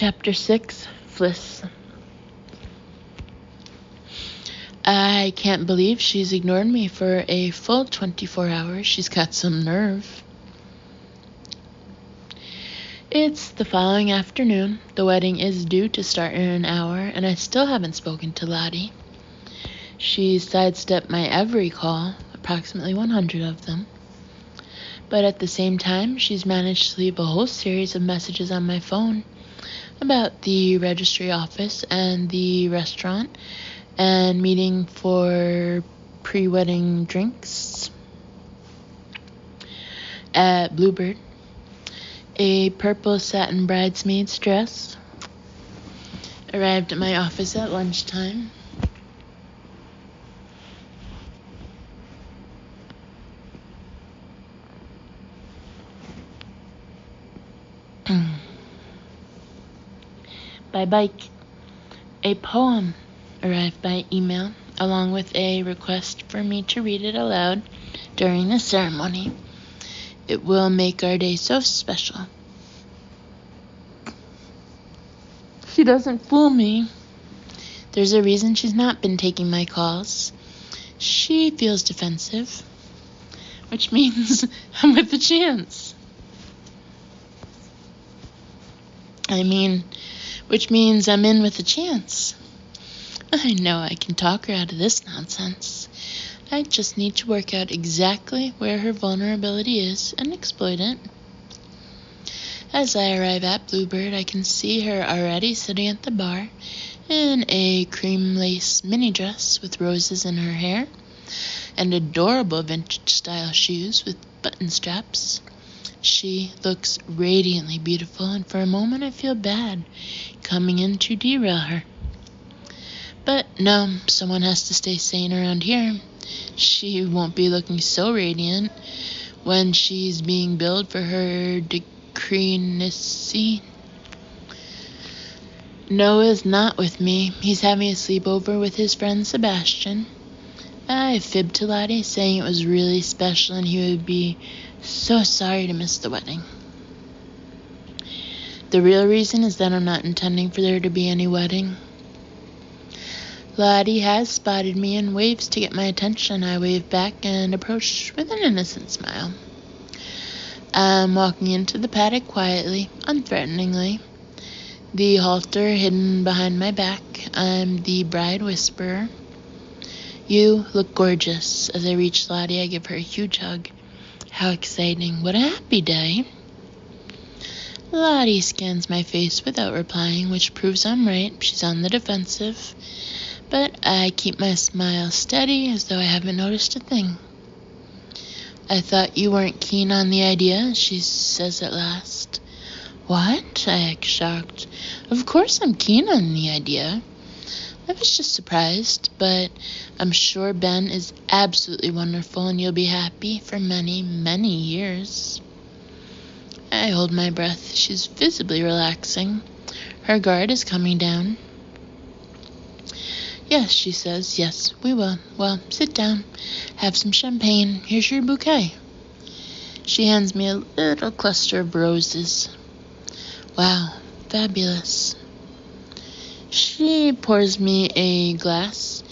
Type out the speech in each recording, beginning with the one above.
Chapter 6, Fliss. I can't believe she's ignored me for a full 24 hours. She's got some nerve. It's the following afternoon. The wedding is due to start in an hour, and I still haven't spoken to Lottie. She's sidestepped my every call, approximately 100 of them. But at the same time, she's managed to leave a whole series of messages on my phone about the registry office and the restaurant and meeting for pre-wedding drinks at Bluebird. A purple satin bridesmaid's dress arrived at my office at lunchtime. By bike, a poem arrived by email, along with a request for me to read it aloud during the ceremony. It will make our day so special. She doesn't fool me. There's a reason she's not been taking my calls. She feels defensive, which means I'm with a chance. Which means I'm in with a chance. I know I can talk her out of this nonsense. I just need to work out exactly where her vulnerability is and exploit it. As I arrive at Bluebird, I can see her already sitting at the bar in a cream lace mini dress with roses in her hair and adorable vintage-style shoes with button straps. She looks radiantly beautiful, and for a moment I feel bad coming in to derail her. But no, someone has to stay sane around here. She won't be looking so radiant when she's being billed for her decrenacy. Noah's not with me. He's having a sleepover with his friend Sebastian. I fibbed to Lottie, saying it was really special and he would be so sorry to miss the wedding. The real reason is that I'm not intending for there to be any wedding. Lottie has spotted me and waves to get my attention. I wave back and approach with an innocent smile. I'm walking into the paddock quietly, unthreateningly, the halter hidden behind my back. I'm the bride whisperer. You look gorgeous. As I reach Lottie, I give her a huge hug. How exciting. What a happy day. Lottie scans my face without replying, which proves I'm right. She's on the defensive. But I keep my smile steady as though I haven't noticed a thing. I thought you weren't keen on the idea, she says at last. What? I act shocked. Of course I'm keen on the idea. I was just surprised, but I'm sure Ben is absolutely wonderful and you'll be happy for many, many years. I hold my breath. She's visibly relaxing. Her guard is coming down. Yes, she says. Yes, we will. Well, sit down. Have some champagne. Here's your bouquet. She hands me a little cluster of roses. Wow, fabulous. She pours me a glass,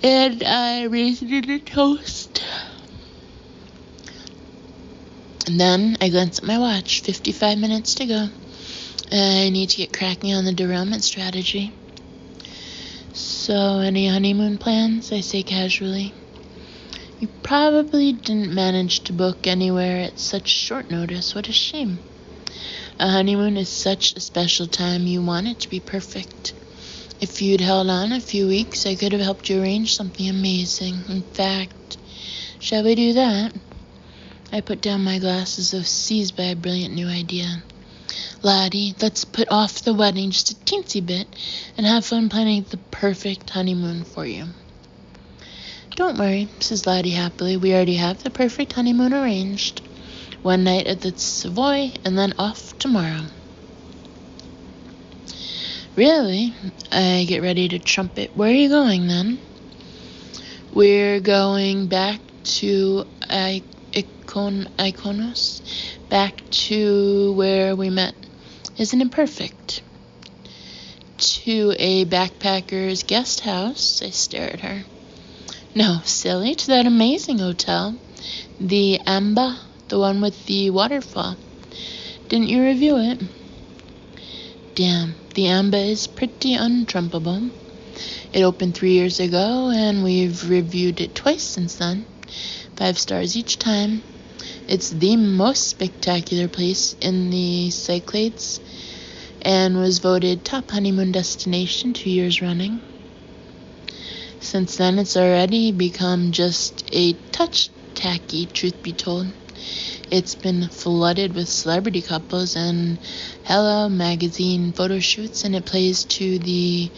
and I raise it in a toast. And then I glance at my watch. 55 minutes to go. I need to get cracking on the derailment strategy. So, any honeymoon plans? I say casually. You probably didn't manage to book anywhere at such short notice. What a shame. A honeymoon is such a special time. You want it to be perfect. If you'd held on a few weeks, I could have helped you arrange something amazing. In fact, shall we do that? I put down my glass as though seized by a brilliant new idea. Lottie, let's put off the wedding just a teensy bit and have fun planning the perfect honeymoon for you. Don't worry, says Lottie happily. We already have the perfect honeymoon arranged. One night at the Savoy and then off tomorrow. Really? I get ready to trumpet. Where are you going then? We're going back to Iconos, back to where we met Isn't it perfect? To a backpacker's guest house, I stare at her. No, silly, to that amazing hotel. The Amba, the one with the waterfall. Didn't you review it? Damn, the Amba is pretty untrumpable. It opened 3 years ago, and we've reviewed it twice since then. 5 stars each time. It's the most spectacular place in the Cyclades, and was voted top honeymoon destination 2 years running. Since then, it's already become just a touch tacky, truth be told. It's been flooded with celebrity couples and Hello magazine photo shoots, and it plays to the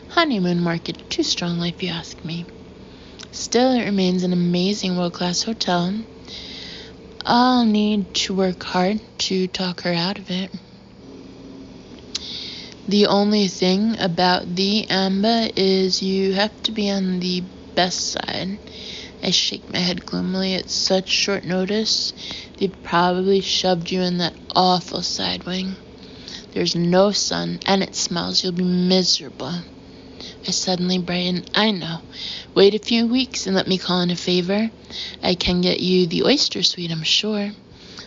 honeymoon market too strongly, if you ask me. Still, it remains an amazing world-class hotel. I'll need to work hard to talk her out of it. The only thing about the Amba is you have to be on the best side. I shake my head gloomily. At such short notice, they probably shoved you in that awful side wing. There's no sun, and it smells. You'll be miserable. I suddenly brighten. I know. Wait a few weeks and let me call in a favor. I can get you the oyster suite, I'm sure.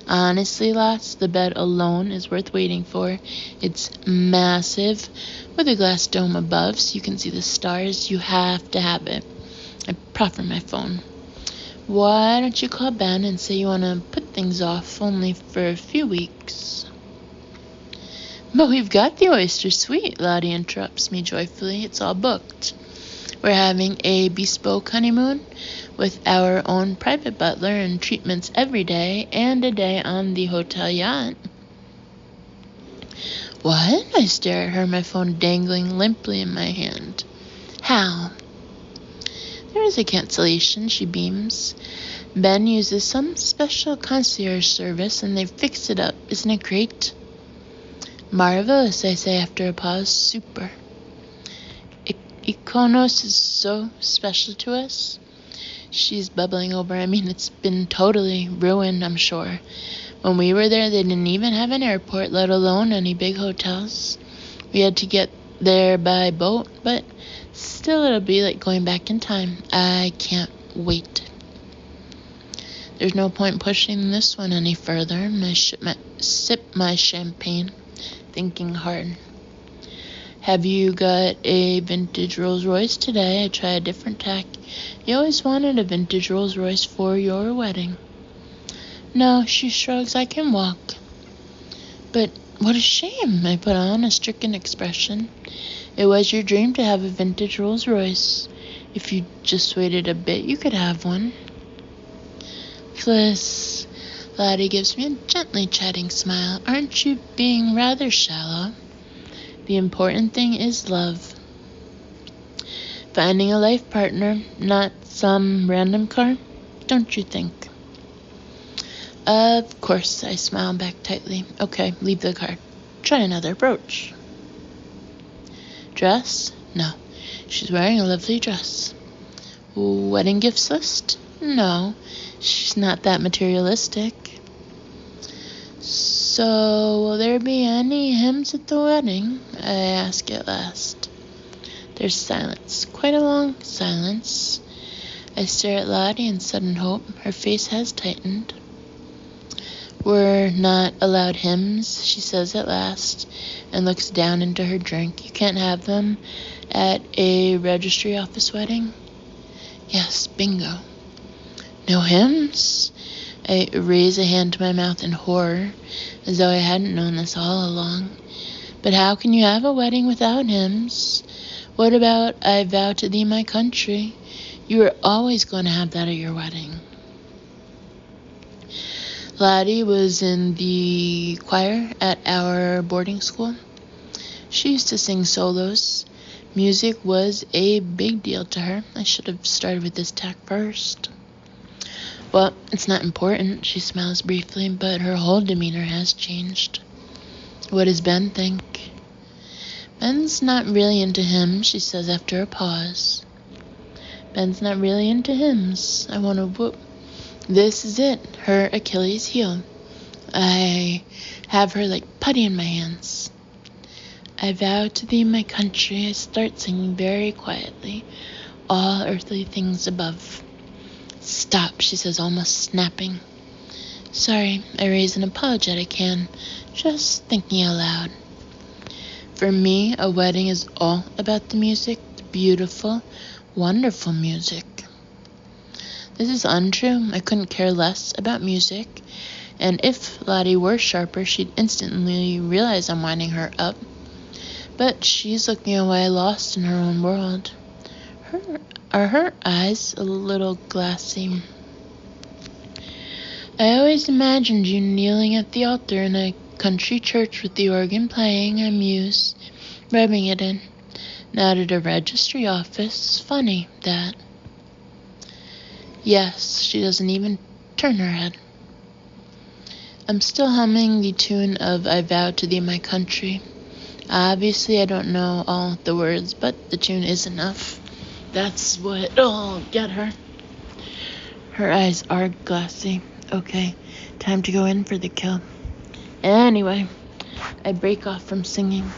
Honestly, lass, the bed alone is worth waiting for. It's massive, with a glass dome above so you can see the stars. You have to have it. I proffer my phone. Why don't you call Ben and say you want to put things off only for a few weeks? But we've got the oyster suite, Lottie interrupts me joyfully. It's all booked. We're having a bespoke honeymoon with our own private butler and treatments every day and a day on the hotel yacht. What? I stare at her, my phone dangling limply in my hand. How? There is a cancellation, she beams. Ben uses some special concierge service and they've fixed it up. Isn't it great? Marvelous, I say after a pause. Super. Ikonos is so special to us. She's bubbling over. I mean, it's been totally ruined, I'm sure. When we were there, they didn't even have an airport, let alone any big hotels. We had to get there by boat, but still it'll be like going back in time. I can't wait. There's no point pushing this one any further. I sip my champagne, thinking hard. Have you got a vintage Rolls Royce today? I try a different tack. You always wanted a vintage Rolls Royce for your wedding. No, she shrugs. I can walk. But what a shame, I put on a stricken expression. It was your dream to have a vintage Rolls Royce. If you just waited a bit, you could have one. Fliss, Lottie gives me a gently chatting smile. Aren't you being rather shallow? The important thing is love. Finding a life partner, not some random car, don't you think? Of course, I smile back tightly. Okay, leave the car. Try another approach. Dress? No. She's wearing a lovely dress. Wedding gifts list? No. She's not that materialistic. So, will there be any hymns at the wedding? I ask at last. There's silence. Quite a long silence. I stare at Lottie in sudden hope. Her face has tightened. We're not allowed hymns, she says at last, and looks down into her drink. You can't have them at a registry office wedding? Yes, bingo. No hymns? I raise a hand to my mouth in horror, as though I hadn't known this all along. But how can you have a wedding without hymns? What about I vow to thee my country? You were always going to have that at your wedding. Lottie was in the choir at our boarding school. She used to sing solos. Music was a big deal to her. I should have started with this tack first. Well, it's not important, she smiles briefly, but her whole demeanor has changed. What does Ben think? Ben's not really into hymns, she says after a pause. Ben's not really into hymns. I want to whoop. This is it, her Achilles heel. I have her like putty in my hands. I vow to thee, my country. I start singing very quietly. All earthly things above. Stop, she says, almost snapping. Sorry, I raise an apologetic hand, just thinking out loud. For me, a wedding is all about the music, the beautiful, wonderful music. This is untrue. I couldn't care less about music, and if Lottie were sharper, she'd instantly realize I'm winding her up. But she's looking away, lost in her own world. Are her eyes a little glassy? I always imagined you kneeling at the altar in a country church with the organ playing, I mused, rubbing it in. Not at a registry office. Funny, that. Yes, she doesn't even turn her head. I'm still humming the tune of I Vow to Thee, My Country. Obviously, I don't know all the words, but the tune is enough. That's what'll get her. Her eyes are glassy. Okay, time to go in for the kill. Anyway, I break off from singing.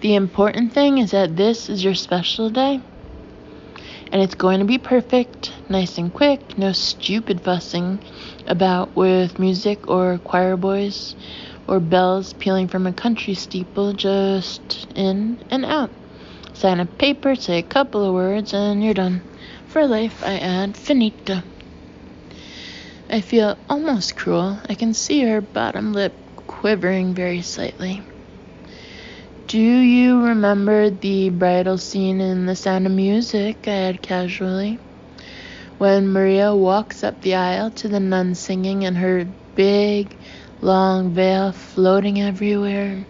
The important thing is that this is your special day. And it's going to be perfect, nice and quick, no stupid fussing about with music or choir boys or bells pealing from a country steeple, just in and out. Sign a paper, say a couple of words, and you're done. For life, I add, finito. I feel almost cruel. I can see her bottom lip quivering very slightly. Do you remember the bridal scene in The Sound of Music? I add casually. When Maria walks up the aisle to the nun singing and her big, long veil floating everywhere.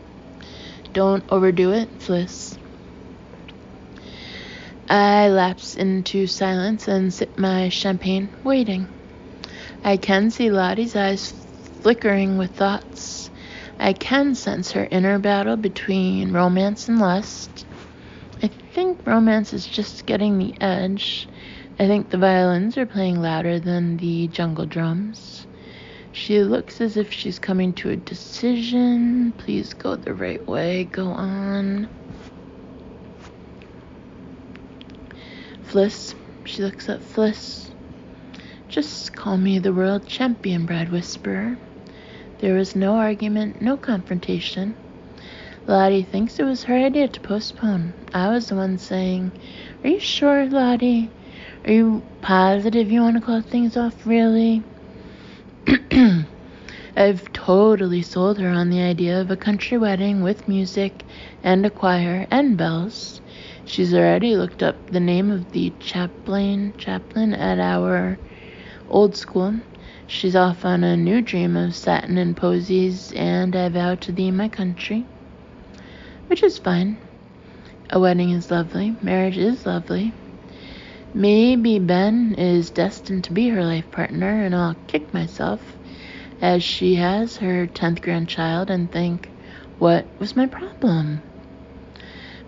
Don't overdo it, Fliss. I lapse into silence and sip my champagne, waiting. I can see Lottie's eyes flickering with thoughts. I can sense her inner battle between romance and lust. I think romance is just getting the edge. I think the violins are playing louder than the jungle drums. She looks as if she's coming to a decision. Please go the right way. Go on. Fliss. She looks at Fliss. Just call me the world champion, bride whisperer. There was no argument, no confrontation. Lottie thinks it was her idea to postpone. I was the one saying, Are you sure, Lottie? Are you positive you want to call things off, really? I've totally sold her on the idea of a country wedding with music and a choir and bells. She's already looked up the name of the chaplain at our old school. She's off on a new dream of satin and posies and I vow to thee, my country. Which is fine. A wedding is lovely. Marriage is lovely. Maybe Ben is destined to be her life partner, and I'll kick myself as she has her 10th grandchild and think, what was my problem?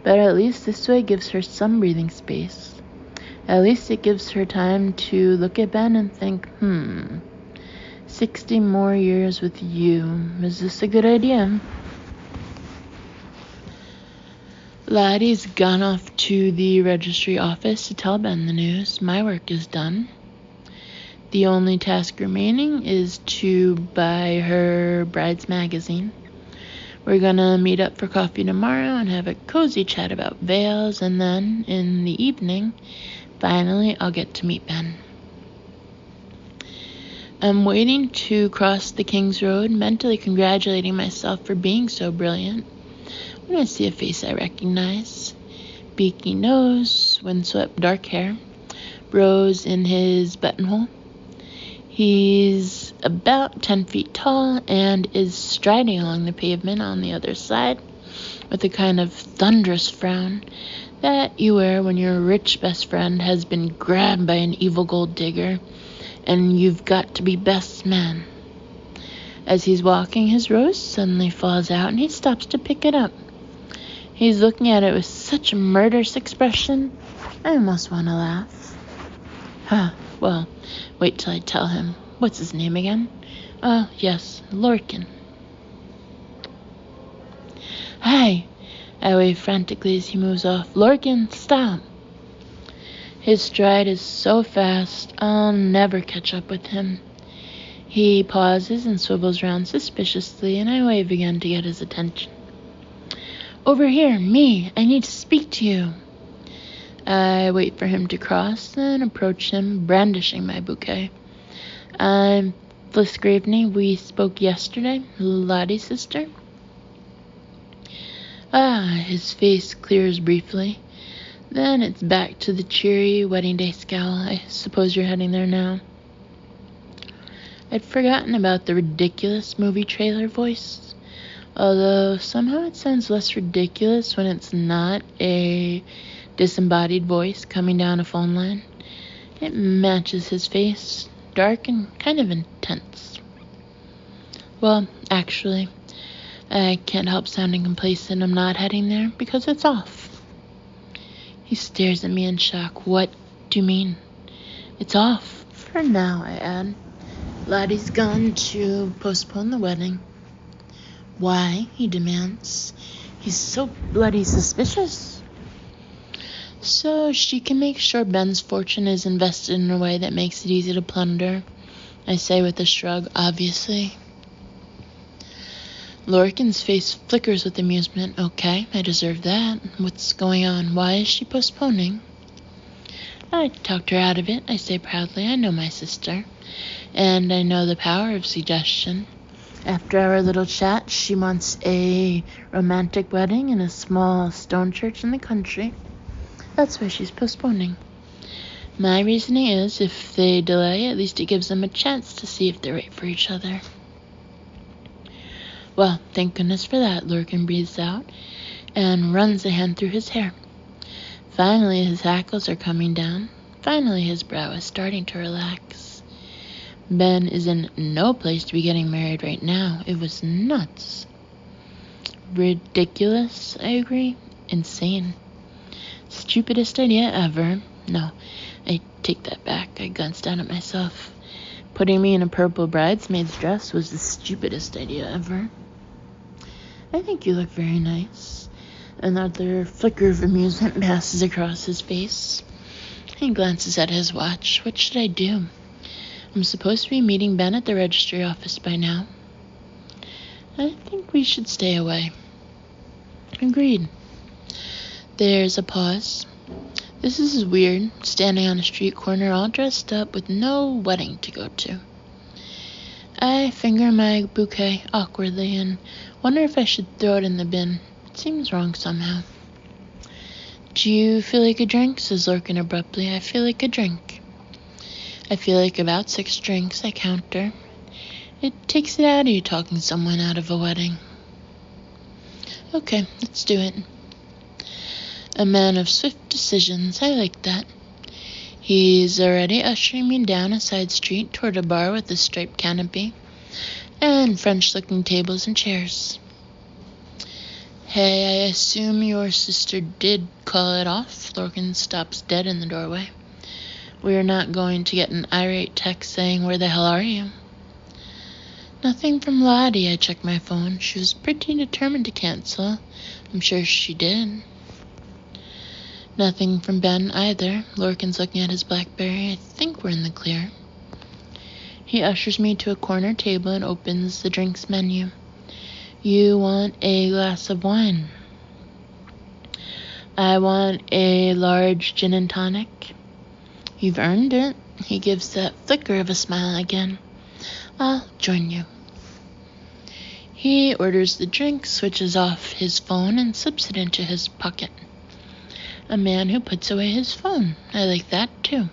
But at least this way gives her some breathing space. At least it gives her time to look at Ben and think, 60 more years with you. Is this a good idea? Lottie's gone off to the registry office to tell Ben the news. My work is done. The only task remaining is to buy her bride's magazine. We're gonna meet up for coffee tomorrow and have a cozy chat about veils, and then, in the evening, finally I'll get to meet Ben. I'm waiting to cross the King's Road, mentally congratulating myself for being so brilliant, when I see a face I recognize. Beaky nose, windswept dark hair, rose in his buttonhole. He's about 10 feet tall and is striding along the pavement on the other side with a kind of thunderous frown that you wear when your rich best friend has been grabbed by an evil gold digger and you've got to be best man. As he's walking, his rose suddenly falls out and he stops to pick it up. He's looking at it with such a murderous expression, I almost want to laugh. Well, wait till I tell him. What's his name again? Oh, yes, Lorcan. Hi! I wave frantically as he moves off. Lorcan, stop! His stride is so fast, I'll never catch up with him. He pauses and swivels round suspiciously, and I wave again to get his attention. Over here, me! I need to speak to you! I wait for him to cross, then approach him, brandishing my bouquet. I'm Fliss Graveney. We spoke yesterday, Lottie's sister. His face clears briefly. Then it's back to the cheery wedding day scowl. I suppose you're heading there now. I'd forgotten about the ridiculous movie trailer voice, although somehow it sounds less ridiculous when it's not a disembodied voice coming down a phone line. It matches his face, dark and kind of intense. Well, actually, I can't help sounding complacent. I'm not heading there because it's off. He stares at me in shock. What do you mean? It's off. For now, I add. Lottie's gone to postpone the wedding. Why? He demands. He's so bloody suspicious. So she can make sure Ben's fortune is invested in a way that makes it easy to plunder, I say with a shrug, obviously. Lorcan's face flickers with amusement. Okay, I deserve that. What's going on? Why is she postponing? I talked her out of it, I say proudly. I know my sister, and I know the power of suggestion. After our little chat, she wants a romantic wedding in a small stone church in the country. That's why she's postponing. My reasoning is, if they delay, at least it gives them a chance to see if they're right for each other. Well, thank goodness for that, Lorcan breathes out and runs a hand through his hair. Finally, his hackles are coming down. Finally, his brow is starting to relax. Ben is in no place to be getting married right now. It was nuts. Ridiculous, I agree. Insane. Stupidest idea ever. No, I take that back. I glanced down at myself. Putting me in a purple bridesmaid's dress was the stupidest idea ever. I think you look very nice. Another flicker of amusement passes across his face. He glances at his watch. What should I do? I'm supposed to be meeting Ben at the registry office by now. I think we should stay away. Agreed. There's a pause. This is weird, standing on a street corner all dressed up with no wedding to go to. I finger my bouquet awkwardly and wonder if I should throw it in the bin. It seems wrong somehow. Do you feel like a drink? Says Lorcan abruptly. I feel like a drink. I feel like about 6 drinks, I counter. It takes it out of you talking someone out of a wedding. Okay, let's do it. A man of swift decisions. I like that. He's already ushering me down a side street toward a bar with a striped canopy and French-looking tables and chairs. Hey, I assume your sister did call it off. Lorcan stops dead in the doorway. We're not going to get an irate text saying, where the hell are you? Nothing from Lottie. I check my phone. She was pretty determined to cancel. I'm sure she did. Nothing from Ben either. Lorcan's looking at his BlackBerry. I think we're in the clear. He ushers me to a corner table and opens the drinks menu. You want a glass of wine? I want a large gin and tonic. You've earned it. He gives that flicker of a smile again. I'll join you. He orders the drink, switches off his phone, and slips it into his pocket. A man who puts away his phone. I like that, too.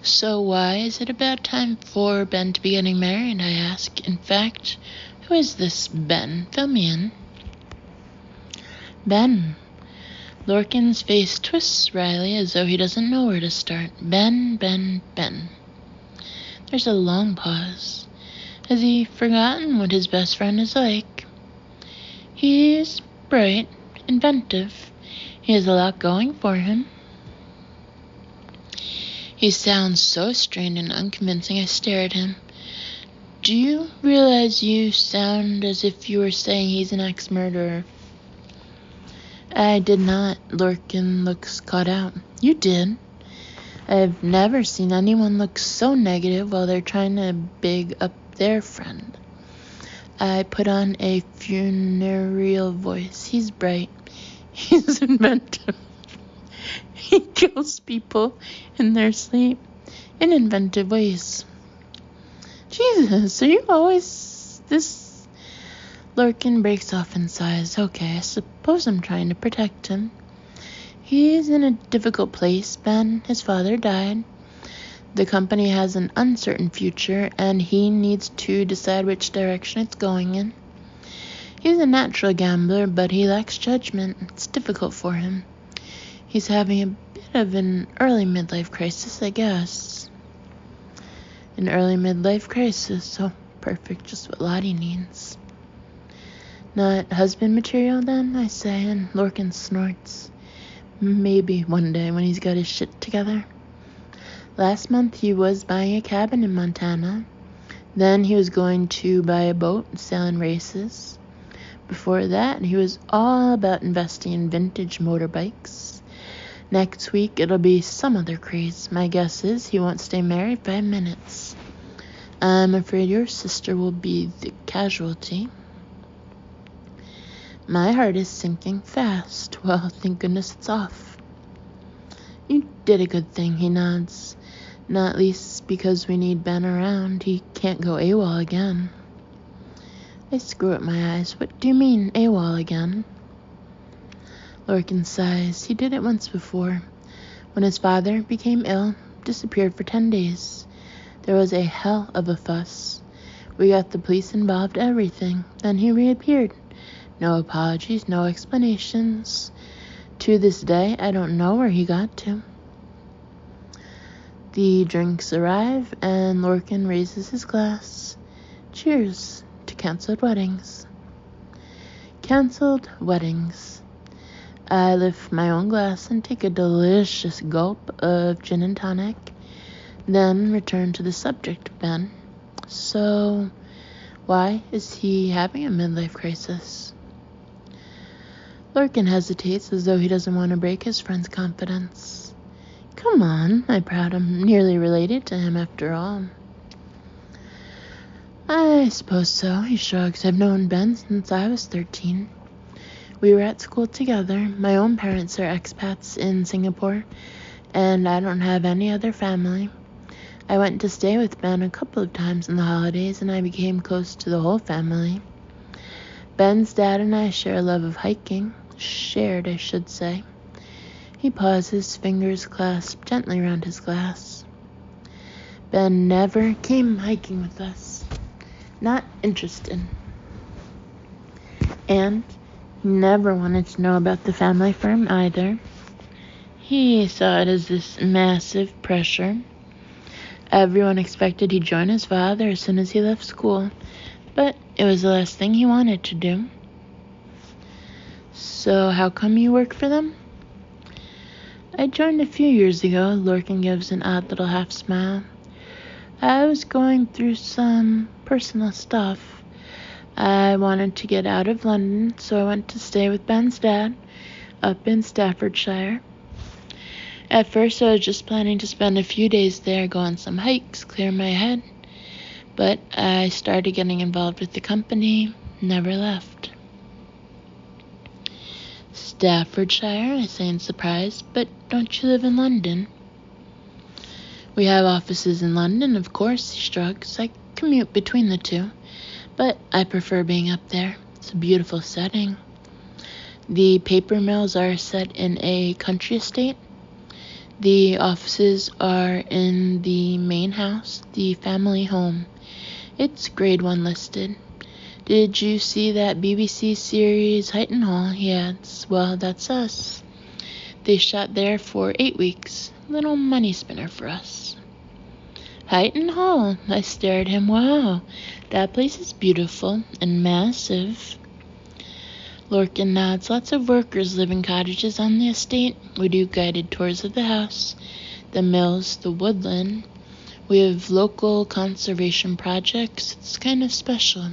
So why is it about time for Ben to be getting married, I ask. In fact, who is this Ben? Fill me in. Ben. Lorcan's face twists wryly as though he doesn't know where to start. Ben. There's a long pause. Has he forgotten what his best friend is like? He's bright, inventive. He has a lot going for him. He sounds so strained and unconvincing. I stare at him. Do you realize you sound as if you were saying he's an ex-murderer? I did not. Lorcan looks caught out. You did. I've never seen anyone look so negative while they're trying to big up their friend. I put on a funereal voice. He's bright. He's inventive. He kills people in their sleep in inventive ways. Jesus, are you always this? Lorcan breaks off and sighs. Okay, I suppose I'm trying to protect him. He's in a difficult place, Ben. His father died. The company has an uncertain future, and he needs to decide which direction it's going in. He's a natural gambler, but he lacks judgment. It's difficult for him. He's having a bit of an early midlife crisis, I guess. An early midlife crisis. Oh, perfect. Just what Lottie needs. Not husband material, then, I say, and Lorcan snorts. Maybe one day when he's got his shit together. Last month he was buying a cabin in Montana. Then he was going to buy a boat and sailing races. Before that, he was all about investing in vintage motorbikes. Next week, it'll be some other craze. My guess is he won't stay married 5 minutes. I'm afraid your sister will be the casualty. My heart is sinking fast. Well, thank goodness it's off. You did a good thing, he nods. Not least because we need Ben around. He can't go AWOL again. I screw up my eyes. What do you mean, AWOL again? Lorcan sighs. He did it once before. When his father became ill, disappeared for 10 days. There was a hell of a fuss. We got the police involved, everything. Then he reappeared. No apologies, no explanations. To this day, I don't know where he got to. The drinks arrive, and Lorcan raises his glass. Cheers to cancelled weddings. Cancelled weddings. I lift my own glass and take a delicious gulp of gin and tonic, then return to the subject, Ben. So, why is he having a midlife crisis? Lorcan hesitates as though he doesn't want to break his friend's confidence. Come on, I prod. I'm nearly related to him after all. I suppose so, he shrugs. I've known Ben since I was 13. We were at school together. My own parents are expats in Singapore, and I don't have any other family. I went to stay with Ben a couple of times in the holidays, and I became close to the whole family. Ben's dad and I share a love of hiking. Shared, I should say. He pauses, fingers clasped gently around his glass. Ben never came hiking with us. Not interested. And he never wanted to know about the family firm either. He saw it as this massive pressure. Everyone expected he'd join his father as soon as he left school, but it was the last thing he wanted to do. So how come you work for them? I joined a few years ago. Lorcan gives an odd little half smile. I was going through some personal stuff. I wanted to get out of London, so I went to stay with Ben's dad up in Staffordshire. At first, I was just planning to spend a few days there, go on some hikes, clear my head. But I started getting involved with the company, never left. Staffordshire, I say in surprise, but don't you live in London? We have offices in London, of course, he shrugs. I commute between the two, but I prefer being up there. It's a beautiful setting. The paper mills are set in a country estate. The offices are in the main house, the family home. It's grade 1 listed. Did you see that BBC series Heighton Hall? He adds. Well, that's us. They shot there for 8 weeks. Little money spinner for us. Heighton Hall. I stare at him. Wow, that place is beautiful and massive. Lorcan nods. Lots of workers live in cottages on the estate. We do guided tours of the house. the mills, the woodland. We have local conservation projects. It's kind of special.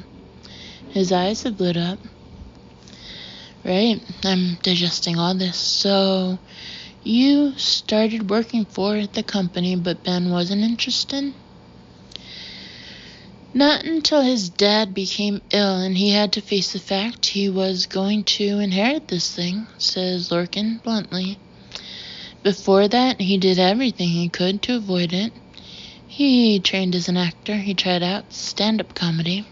His eyes have lit up. Right, I'm digesting all this. So, you started working for the company, but Ben wasn't interested? Not until his dad became ill and he had to face the fact he was going to inherit this thing, says Lorcan bluntly. Before that, he did everything he could to avoid it. He trained as an actor. He tried out stand-up comedy.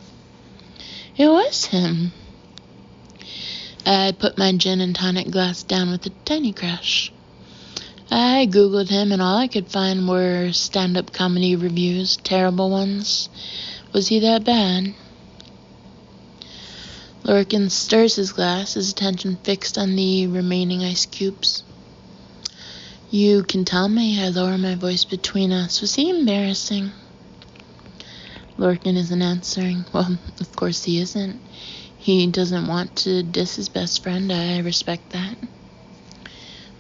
It was him. I put my gin and tonic glass down with a tiny crash. I Googled him and all I could find were stand-up comedy reviews, terrible ones. Was he that bad? Lorcan stirs his glass, his attention fixed on the remaining ice cubes. You can tell me. I lower my voice between us. Was he embarrassing? Lorcan isn't answering. Well, of course he isn't. He doesn't want to diss his best friend. I respect that.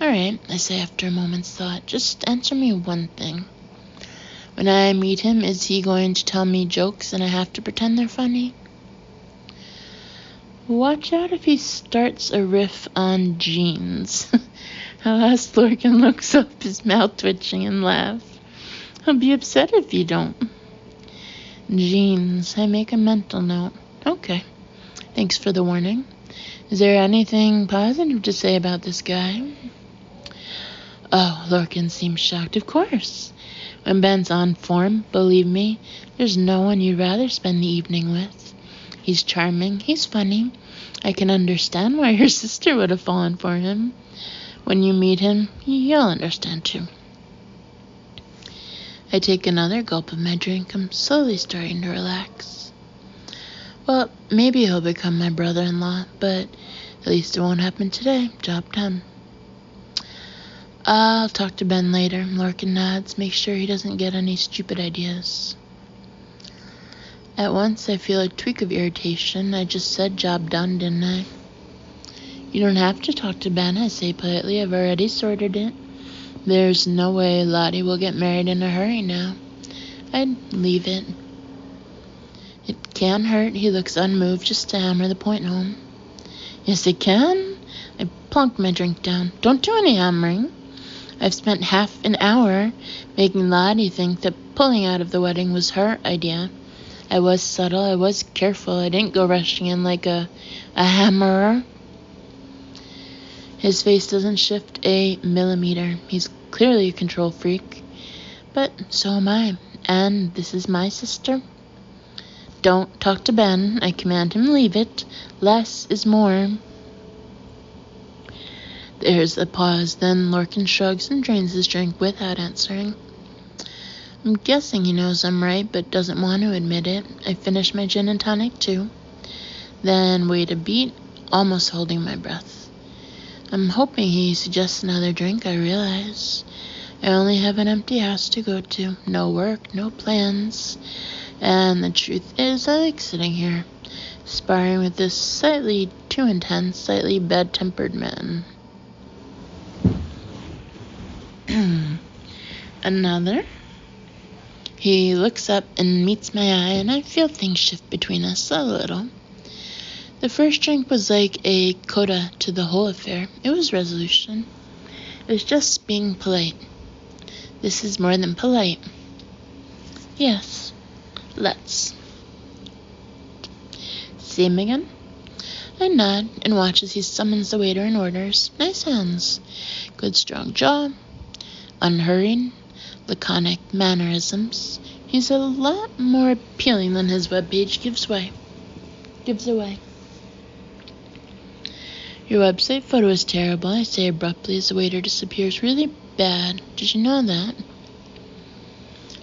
Alright, I say after a moment's thought. Just answer me one thing. When I meet him, is he going to tell me jokes and I have to pretend they're funny? Watch out if he starts a riff on jeans. Alas, Lorcan looks up, his mouth twitching, and laughs. I'll be upset if you don't. Jeans. I make a mental note. Okay. Thanks for the warning. Is there anything positive to say about this guy? Oh, Lorcan seems shocked. Of course. When Ben's on form, believe me, there's no one you'd rather spend the evening with. He's charming. He's funny. I can understand why your sister would have fallen for him. When you meet him, you'll understand too. I take another gulp of my drink. I'm slowly starting to relax. Well, maybe he'll become my brother-in-law, but at least it won't happen today. Job done. I'll talk to Ben later. Lorcan nods. Make sure he doesn't get any stupid ideas. At once, I feel a tweak of irritation. I just said job done, didn't I? You don't have to talk to Ben, I say politely. I've already sorted it. There's no way Lottie will get married in a hurry now. I'd leave it. It can hurt. He looks unmoved, just to hammer the point home. Yes, it can. I plunked my drink down. Don't do any hammering. I've spent half an hour making Lottie think that pulling out of the wedding was her idea. I was subtle. I was careful. I didn't go rushing in like a hammerer. His face doesn't shift a millimeter. He's clearly a control freak. But so am I. And this is my sister. Don't talk to Ben. I command him leave it. Less is more. There's a pause. Then Lorcan shrugs and drains his drink without answering. I'm guessing he knows I'm right, but doesn't want to admit it. I finish my gin and tonic too. Then wait a beat, almost holding my breath. I'm hoping he suggests another drink, I realize. I only have an empty house to go to. No work, no plans. And the truth is, I like sitting here, sparring with this slightly too intense, slightly bad-tempered man. Another? He looks up and meets my eye, and I feel things shift between us a little. The first drink was like a coda to the whole affair. It was resolution. It was just being polite. This is more than polite. Yes, let's. See him again? I nod and watch as he summons the waiter and orders. Nice hands. Good strong jaw. Unhurried. Laconic mannerisms. He's a lot more appealing than his webpage gives away. Your website photo is terrible, I say abruptly as the waiter disappears. Really bad. Did you know that?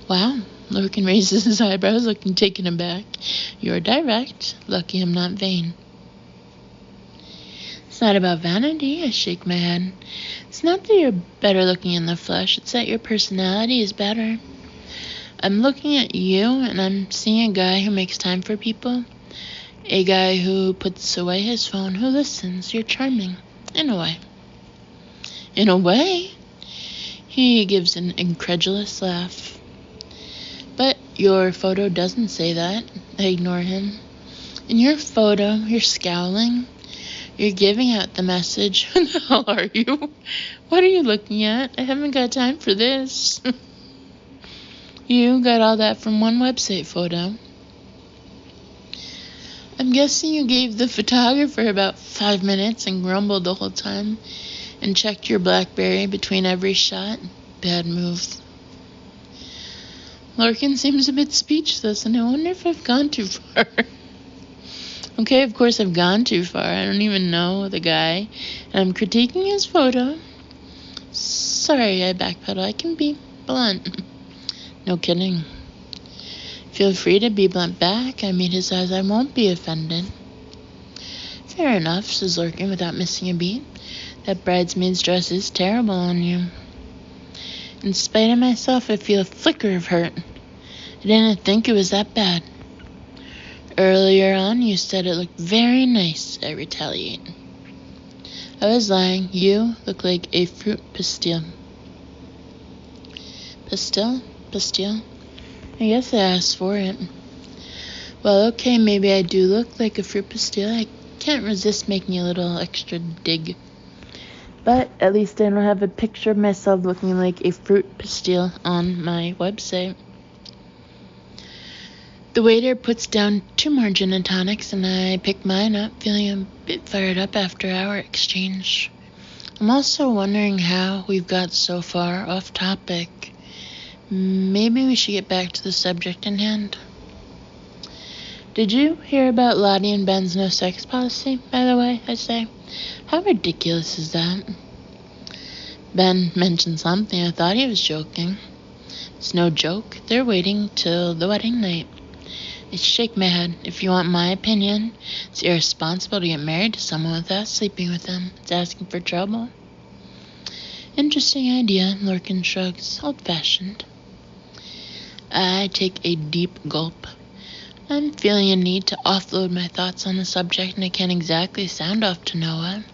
Wow. Lorcan raises his eyebrows, looking taken aback. You're direct. Lucky I'm not vain. It's not about vanity. I shake my head. It's not that you're better looking in the flesh. It's that your personality is better. I'm looking at you, and I'm seeing a guy who makes time for people. A guy who puts away his phone, who listens. You're charming. In a way. In a way? He gives an incredulous laugh. But your photo doesn't say that. I ignore him. In your photo, you're scowling. You're giving out the message. Who the hell are you? What are you looking at? I haven't got time for this. You got all that from one website photo. I'm guessing you gave the photographer about 5 minutes and grumbled the whole time and checked your BlackBerry between every shot. Bad move. Larkin seems a bit speechless, and I wonder if I've gone too far. Okay, of course I've gone too far. I don't even know the guy, and I'm critiquing his photo. Sorry, I backpedal. I can be blunt. No kidding. Feel free to be blunt back. I meet his eyes. I won't be offended. Fair enough, says Larkin without missing a beat. That bridesmaid's dress is terrible on you. In spite of myself, I feel a flicker of hurt. I didn't think it was that bad. Earlier on, you said it looked very nice, I retaliate. I was lying. You look like a fruit pastille. Pastille? I guess I asked for it. Well, okay, maybe I do look like a fruit pastille. I can't resist making a little extra dig. But at least I don't have a picture of myself looking like a fruit pastille on my website. The waiter puts down 2 more gin and tonics, and I pick mine up, feeling a bit fired up after our exchange. I'm also wondering how we've got so far off topic. Maybe we should get back to the subject in hand. Did you hear about Lottie and Ben's no sex policy, by the way, I say? How ridiculous is that? Ben mentioned something. I thought he was joking. It's no joke. They're waiting till the wedding night. I shake my head. If you want my opinion, it's irresponsible to get married to someone without sleeping with them. It's asking for trouble. Interesting idea, Larkin shrugs. Old-fashioned. I take a deep gulp. I'm feeling a need to offload my thoughts on the subject, and I can't exactly sound off to Noah.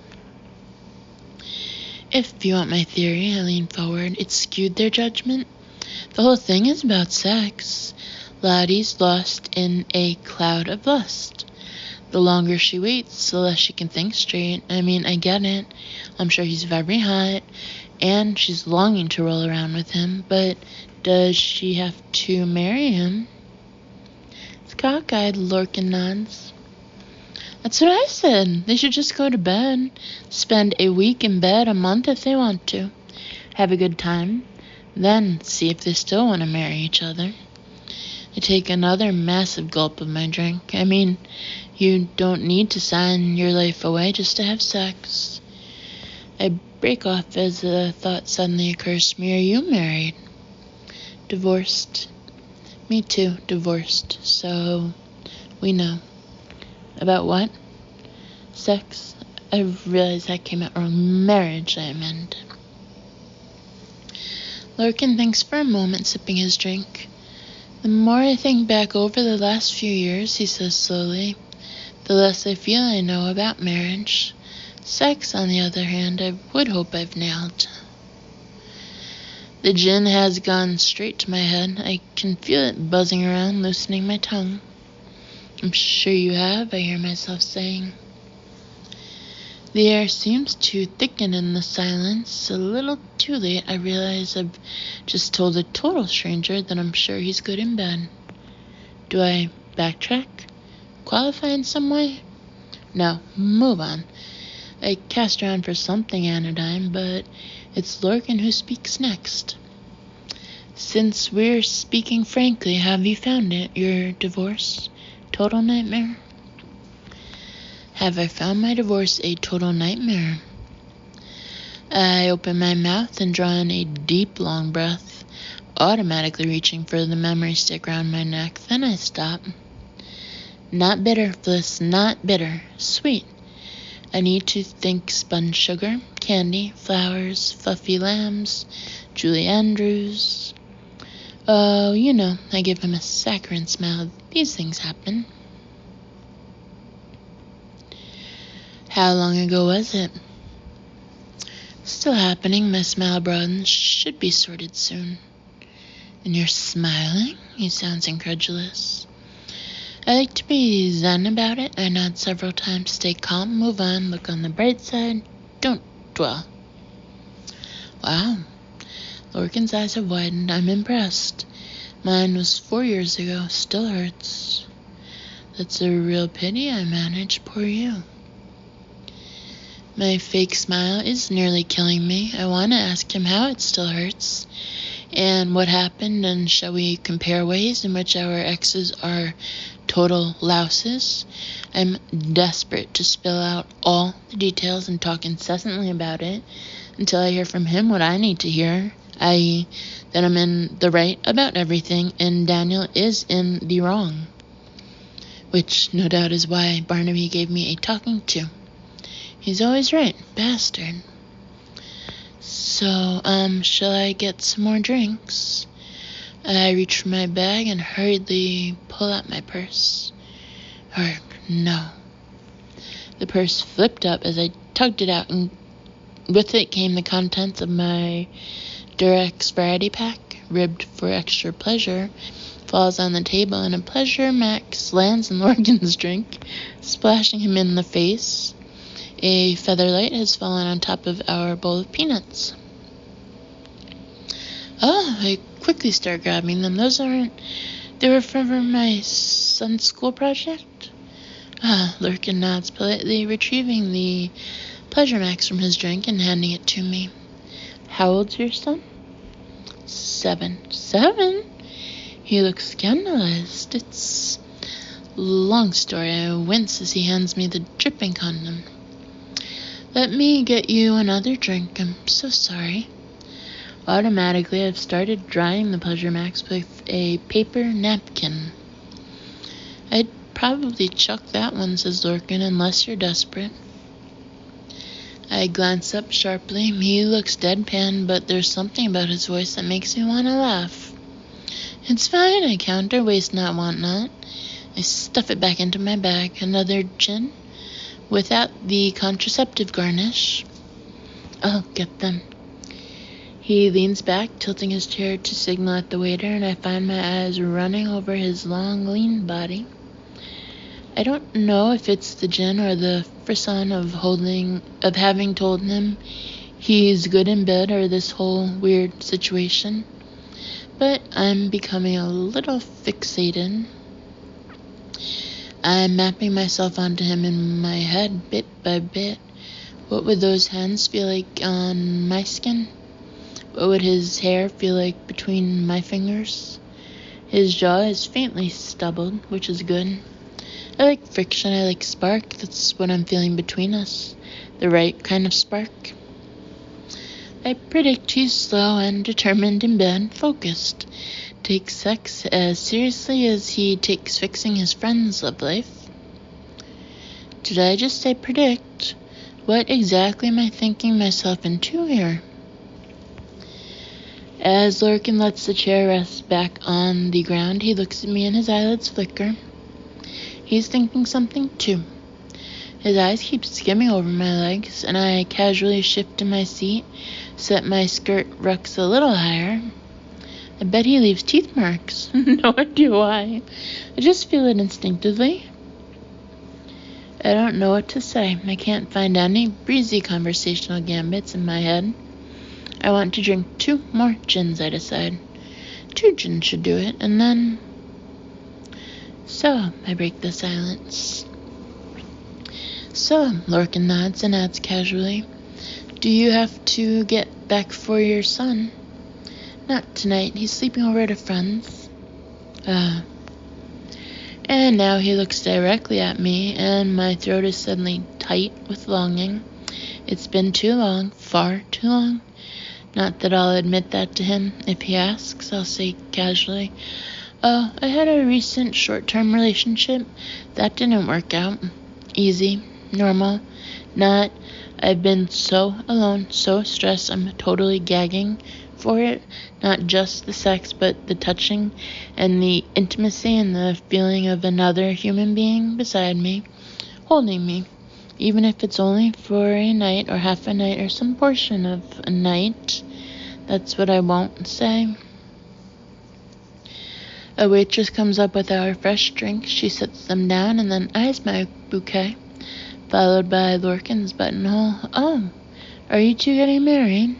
If you want my theory, I lean forward. It skewed their judgment. The whole thing is about sex. Lottie's lost in a cloud of lust. The longer she waits, the less she can think straight. I mean, I get it. I'm sure he's very hot, and she's longing to roll around with him, but does she have to marry him? It's cockeyed, Larkin nods. That's what I said. They should just go to bed. Spend a week in bed, a month if they want to. Have a good time. Then see if they still want to marry each other. I take another massive gulp of my drink. I mean, you don't need to sign your life away just to have sex. I break off as a thought suddenly occurs to me. Are you married? Divorced. Me too, divorced. So, we know. About what? Sex? I realized that came out wrong. Marriage, I meant. Larkin thinks for a moment, sipping his drink. The more I think back over the last few years, he says slowly, the less I feel I know about marriage. Sex, on the other hand, I would hope I've nailed. The gin has gone straight to my head. I can feel it buzzing around, loosening my tongue. I'm sure you have, I hear myself saying. The air seems to thicken in the silence. A little too late, I realize I've just told a total stranger that I'm sure he's good in bed. Do I backtrack? Qualify in some way? No, move on. I cast around for something anodyne, but it's Larkin who speaks next. Since we're speaking frankly, have you found it? Your divorce? Total nightmare? Have I found my divorce a total nightmare? I open my mouth and draw in a deep, long breath, automatically reaching for the memory stick around my neck. Then I stop. Not bitter, Fliss, not bitter. Sweet. I need to think spun sugar, candy, flowers, fluffy lambs, Julie Andrews. Oh, you know, I give him a saccharine smile. These things happen. How long ago was it? Still happening. My smile broadens. Should be sorted soon. And you're smiling? He sounds incredulous. I like to be zen about it. I nod several times. Stay calm, move on, look on the bright side. Don't dwell. Wow. Lorcan's eyes have widened. I'm impressed. Mine was 4 years ago. Still hurts. That's a real pity. I managed. Poor you. My fake smile is nearly killing me. I want to ask him how it still hurts and what happened, and shall we compare ways in which our exes are total louses. I'm desperate to spill out all the details and talk incessantly about it until I hear from him what I need to hear, i.e. that I'm in the right about everything and Daniel is in the wrong, which no doubt is why Barnaby gave me a talking to. He's always right, bastard. So, shall I get some more drinks? I reach for my bag and hurriedly pull out my purse. Or, no. The purse flipped up as I tugged it out, and with it came the contents of my Durex variety pack, ribbed for extra pleasure, falls on the table, and a Pleasure Max lands in Lorcan's drink, splashing him in the face. A featherlight has fallen on top of our bowl of peanuts. Oh, I quickly start grabbing them. They were from my son's school project? Lurkin nods politely, retrieving the Pleasure Max from his drink and handing it to me. How old's your son? 7. 7? He looks scandalized. It's a long story. I wince as he hands me the dripping condom. Let me get you another drink. I'm so sorry. Automatically, I've started drying the Pleasure Max with a paper napkin. I'd probably chuck that one, says Lorcan, unless you're desperate. I glance up sharply. He looks deadpan, but there's something about his voice that makes me want to laugh. It's fine, I counter, waste not, want not. I stuff it back into my bag. Another gin? Without the contraceptive garnish. I'll get them. He leans back, tilting his chair to signal at the waiter, and I find my eyes running over his long, lean body. I don't know if it's the gin or the frisson of having told him he's good in bed, or this whole weird situation, but I'm becoming a little fixated. I'm mapping myself onto him in my head, bit by bit. What would those hands feel like on my skin? What would his hair feel like between my fingers? His jaw is faintly stubbled, which is good. I like friction, I like spark. That's what I'm feeling between us. The right kind of spark. I predict he's slow and determined in bed, focused. Takes sex as seriously as he takes fixing his friend's love life. Did I just say predict? What exactly am I thinking myself into here? As Lorcan lets the chair rest back on the ground, he looks at me and his eyelids flicker. He's thinking something too. His eyes keep skimming over my legs, and I casually shift in my seat, set my skirt rucks a little higher. I bet he leaves teeth marks. No idea why. I just feel it instinctively. I don't know what to say. I can't find any breezy conversational gambits in my head. I want to drink 2 more gins, I decide. 2 gins should do it, and then... So, I break the silence. So, Lorcan nods and adds casually, do you have to get back for your son? Not tonight. He's sleeping over at a friend's. And now he looks directly at me, and my throat is suddenly tight with longing. It's been too long, far too long. Not that I'll admit that to him. If he asks, I'll say casually, oh, I had a recent short-term relationship. That didn't work out. Easy, normal, not, I've been so alone, so stressed, I'm totally gagging for it. Not just the sex, but the touching and the intimacy and the feeling of another human being beside me, holding me. Even if it's only for a night or half a night or some portion of a night, that's what I won't say. A waitress comes up with our fresh drinks. She sets them down and then eyes my bouquet, followed by Lorcan's buttonhole. Oh, are you two getting married?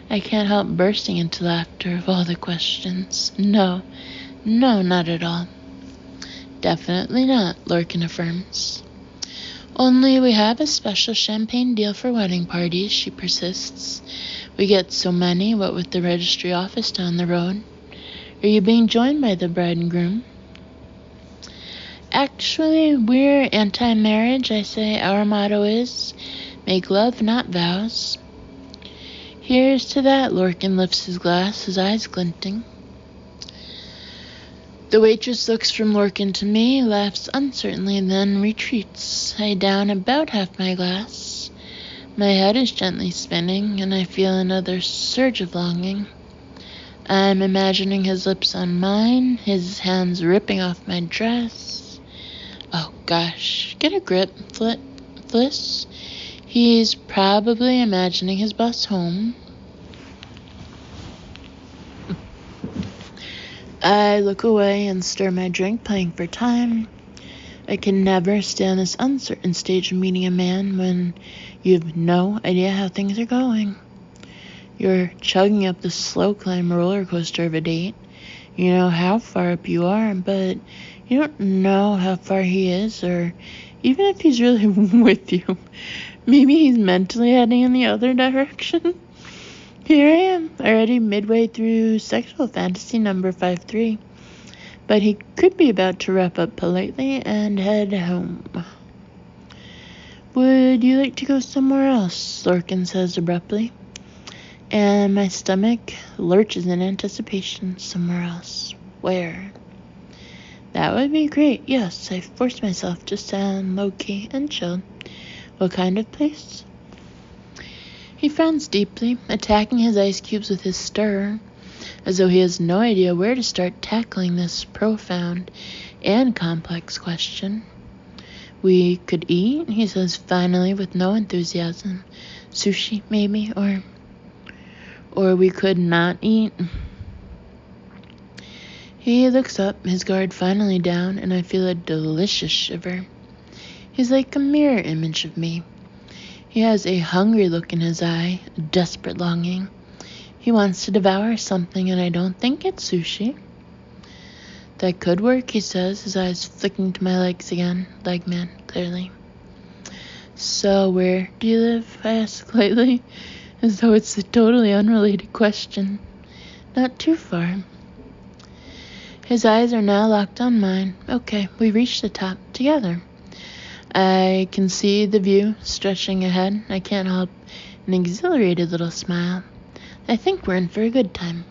I can't help bursting into laughter of all the questions. No, not at all. Definitely not, Lorcan affirms. Only we have a special champagne deal for wedding parties, she persists. We get so many, what with the registry office down the road. Are you being joined by the bride and groom? Actually, we're anti-marriage, I say. Our motto is, make love, not vows. Here's to that, Lorcan lifts his glass, his eyes glinting. The waitress looks from Lorcan to me, laughs uncertainly, then retreats. I down about half my glass. My head is gently spinning, and I feel another surge of longing. I'm imagining his lips on mine, his hands ripping off my dress. Oh gosh, get a grip, Fliss. He's probably imagining his bus home. I look away and stir my drink, playing for time. I can never stand this uncertain stage of meeting a man when you have no idea how things are going. You're chugging up the slow climb roller coaster of a date. You know how far up you are, but you don't know how far he is, or even if he's really with you. Maybe he's mentally heading in the other direction. Here I am, already midway through sexual fantasy number 53. But he could be about to wrap up politely and head home. Would you like to go somewhere else? Lorcan says abruptly. And my stomach lurches in anticipation. Somewhere else. Where? That would be great. Yes, I forced myself to sound low-key and chilled. What kind of place? He frowns deeply, attacking his ice cubes with his stirrer, as though he has no idea where to start tackling this profound and complex question. We could eat, he says finally with no enthusiasm. Sushi, maybe, or we could not eat. He looks up, his guard finally down, and I feel a delicious shiver. He's like a mirror image of me. He has a hungry look in his eye, a desperate longing. He wants to devour something, and I don't think it's sushi. That could work, he says, his eyes flicking to my legs again. Leg man, clearly. So where do you live? I ask lightly, as though it's a totally unrelated question. Not too far. His eyes are now locked on mine. Okay, we reach the top together. I can see the view stretching ahead. I can't help an exhilarated little smile. I think we're in for a good time.